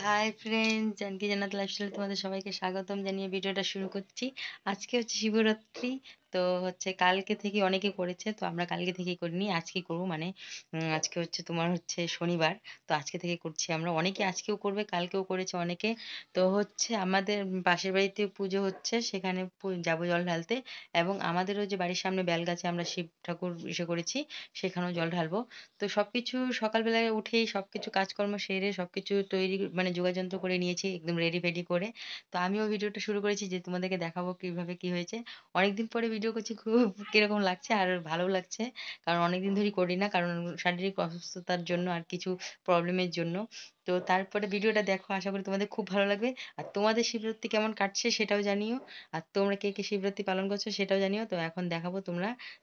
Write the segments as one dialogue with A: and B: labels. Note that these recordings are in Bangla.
A: হাই ফ্রেন্ডস, জানকি জান্নাত লাইফস্টাইলে তোমাদের সবাইকে স্বাগতম জানিয়ে ভিডিওটা শুরু করছি। আজকে হচ্ছে শিবরাত্রি। তো হচ্ছে কালকে থেকে অনেকে করেছে, তো আমরা কালকে থেকেই করিনি, আজকে করবো। মানে আজকে হচ্ছে তোমার হচ্ছে শনিবার। তো আজকে থেকে করছি আমরা। অনেকে আজকেও করবে, কালকেও করেছে অনেকে। তো হচ্ছে আমাদের পাশের বাড়িতে পুজো হচ্ছে, সেখানে যাবো জল ঢালতে। এবং আমাদেরও যে বাড়ির সামনে বেলগাছে আমরা শিব ঠাকুর এসে করেছি, সেখানেও জল ঢালবো। তো সবকিছু সকালবেলায় উঠেই সবকিছু কাজকর্ম সেরে সবকিছু তৈরি মানে যোগাযন্ত্র করে নিয়েছি, একদম রেডি ফেডি করে। তো আমিও ভিডিওটা শুরু করেছি যে তোমাদেরকে দেখাবো কিভাবে কি হয়েছে। অনেকদিন পরে ভিডিও করছি, খুব কিরকম লাগছে আর ভালো লাগছে। কারণ অনেকদিন ধরেই করি না, কারণ শারীরিক অসুস্থতার জন্য আর কিছু প্রবলেমের জন্য। তো তারপরে ভিডিওটা দেখো, আশা করি তোমাদের খুব ভালো লাগবে। আর তোমাদের শিবরাত্রি কেমন কাটছে সেটাও জানিও। আর তোমরা কে কে শিবরাত্রি পালন করছো সেটাও জানিও। তো এখন দেখাবো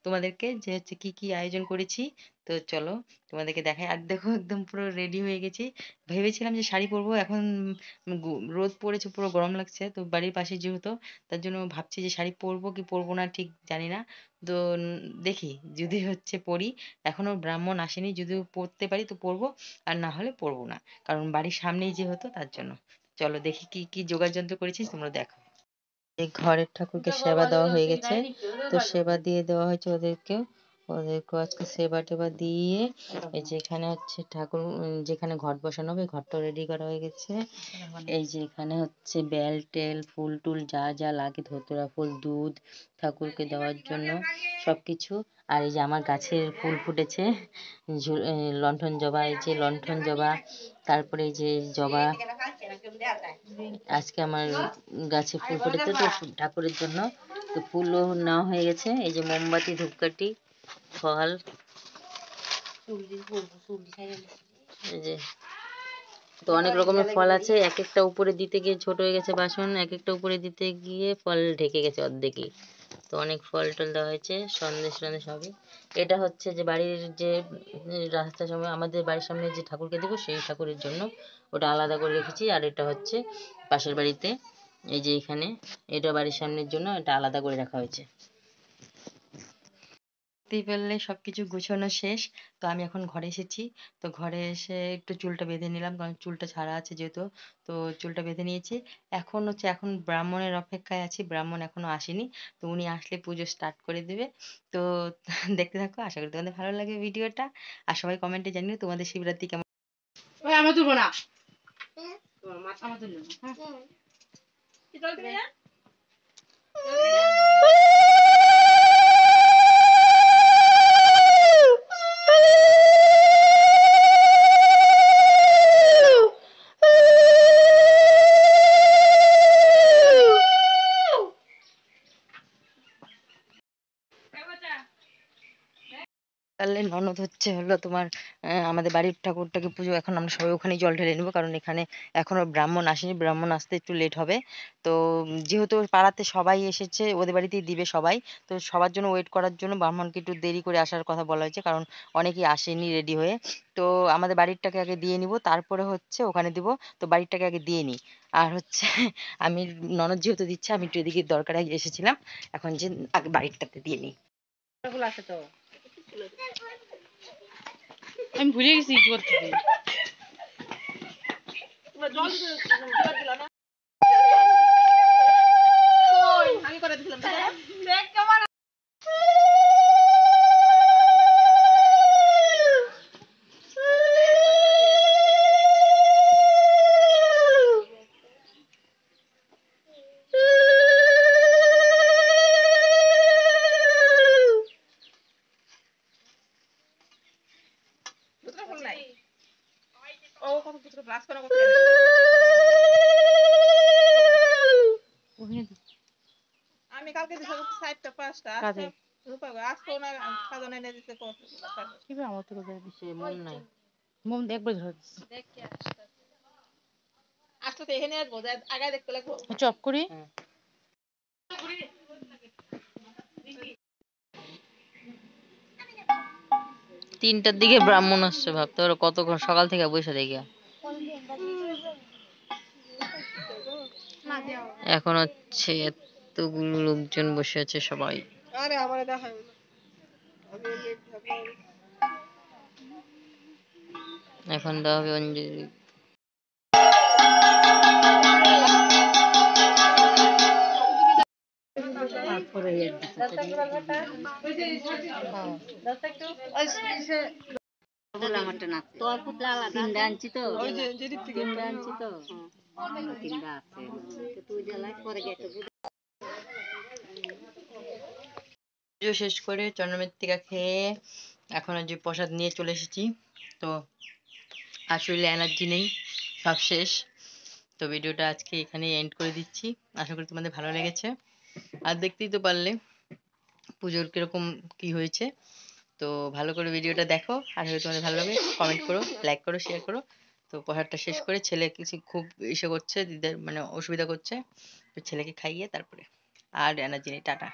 A: তোমাদেরকে যে হচ্ছে কি কি আয়োজন করেছি। তো চলো তোমাদেরকে দেখাই। আর দেখো একদম পুরো রেডি হয়ে গেছি। ভেবেছিলাম যে শাড়ি পরবো, এখন রোদ পড়েছে, পুরো গরম লাগছে। তো বাড়ির পাশে যেহেতু, তার জন্য ভাবছি যে শাড়ি পরবো কি পরবো না ঠিক জানি না। তো দেখি যদি হচ্ছে পরি। এখনো ব্রাহ্মণ আসেনি, যদি পরতে পারি তো পরবো, আর না হলে পরবো না। কারণ বাড়ির সামনেই যেহেতু তার জন্য। চলো দেখি কি কি জোগাড় যন্ত্র করেছি, তোমরা দেখো। এই ঘরের ঠাকুরকে সেবা দেওয়া হয়ে গেছে। তো সেবা দিয়ে দেওয়া হয়েছে ওদেরকেও। ওদেরকেও আজকে সেবা টেবা দিয়ে এই যে এখানে হচ্ছে ঠাকুর, যেখানে ঘট বসানো হবে ঘরটা রেডি করা হয়ে গেছে। এই যে এখানে হচ্ছে বেল টেল ফুল টুল যা যা লাগে, ধতুরা ফুল, দুধ ঠাকুরকে দেওয়ার জন্য সবকিছু। আর এই যে আমার গাছের ফুল ফুটেছে, লণ্ঠন জবা, এই যে লণ্ঠন জবা। তারপরে এই যে জবা, আজকে আমার গাছে ফুল ফুটেছে তো ঠাকুরের জন্য। তো ফুলও নেওয়া হয়ে গেছে। এই যে মোমবাতি, ধূপকাঠি, ফল, এই যে। তো অনেক রকমের ফল আছে, এক একটা উপরে দিতে গিয়ে ছোট হয়ে গেছে বাসন, এক একটা উপরে দিতে গিয়ে ফল ঢেকে গেছে অর্ধেকই। তো অনেক ফল টল দেওয়া হয়েছে, সন্দেশ টন্দেশ হবে। এটা হচ্ছে যে বাড়ির যে রাস্তার সামনে, আমাদের বাড়ির সামনে যে ঠাকুরকে দেবো সেই ঠাকুরের জন্য ওটা আলাদা করে রেখেছি। আর এটা হচ্ছে পাশের বাড়িতে, এই যে এখানে, এটা বাড়ির সামনের জন্য এটা আলাদা করে রাখা হয়েছে। দেখতেই পেলে সবকিছু গুছানো শেষ। তো আমি এখন ঘরে এসেছি। তো ঘরে এসে একটু চুলটা বেঁধে নিলাম, কারণ চুলটা ছাড়া আছে যেহেতু। তো চুলটা বেঁধে নিয়েছি। এখন ব্রাহ্মণের অপেক্ষায় আছি, ব্রাহ্মণ এখনো আসেনি। তো উনি আসলে পুজো স্টার্ট করে দেবে। তো দেখতে থাকো, আশা করি তোমাদের ভালো লাগে ভিডিওটা। আর সবাই কমেন্টে জানিও তোমাদের শিবরাত্রি কেমন।
B: ওই আমার তুলবো না, তোমার মাথা আমার তুলবো না। হ্যাঁ কি জল দিবি না, জল দিবি না।
A: তাহলে ননদ হচ্ছে হলো তোমার আমাদের বাড়ির ঠাকুরটাকে পুজো, এখন আমরা সবাই ওখানেই জল ঢেলে নেবো, কারণ এখানে এখনো ব্রাহ্মণ আসেনি, ব্রাহ্মণ আসতে একটু লেট হবে। তো যেহেতু পাড়াতে সবাই এসেছে, ওদের বাড়িতেই দিবে সবাই। তো সবার জন্য ওয়েট করার জন্য ব্রাহ্মণকে একটু দেরি করে আসার কথা বলা হয়েছে, কারণ অনেকেই আসেনি রেডি হয়ে। তো আমাদের বাড়িরটাকে আগে দিয়ে নিব, তারপরে হচ্ছে ওখানে দিব। তো বাড়িরটাকে আগে দিয়ে নিই। আর হচ্ছে আমি, ননদ যেহেতু দিচ্ছে, আমি একটু এদিকে দরকারে এসেছিলাম, এখন যে আগে বাড়িরটাতে দিয়ে নিই।
B: আছে তো, আমি ভুলে গেছি কি করতে। জল দিল না, আমি করে দিলাম। দেখ কেমন নাই। ও কত কিছু ক্লাস করা করতে আমি কালকে দিছিলাম 4টা 5টা আজকে রূপা আজকে ওনা সাজানো এনে দিতে কত কি আমার তো
A: সে মন নাই।
B: মন একবার ধর দেখ কি আসলে এখানে আসবো আগে দেখতে লাগবো চপ করি।
A: হ্যাঁ। 3টার দিকে ব্রাহ্মণ আসছে, ভাবতে পারো কতক্ষণ সকাল থেকে বসে দেখি। এখন হচ্ছে এতগুলো লোকজন বসে আছে সবাই।
B: আরে আমারে দেখাই
A: এখন দেওয়া হবে অঞ্জলি। সাথে দিয়ে
C: বলে আমারটা নাচে তোর পুতলা আলাদা তিনটা আনছি তো তিনটা আনছি তো তিনটা আছে তুই জ্বালাই পরে গেছে
A: পুজো শেষ করে চন্দ্রমৃত্তিকা খেয়ে এখন যে প্রসাদ নিয়ে চলে এসেছি। তো আর শরীরে এনার্জি নেই, সব শেষ। তো ভিডিওটা আজকে এখানে এন্ড করে দিচ্ছি। আশা করি তোমাদের ভালো লেগেছে। আর দেখতেই তো পারলে পুজোর কিরকম কি হয়েছে। তো ভালো করে ভিডিওটা দেখো, আশা করি তোমাদের ভালো লাগবে। কমেন্ট করো, লাইক করো, শেয়ার করো। তো প্রসাদটা শেষ করে ছেলে কিছু খুব ইসে করছে, দিদের মানে অসুবিধা করছে। তো ছেলেকে খাইয়ে তারপরে আর এনার্জি নেই, টাটা।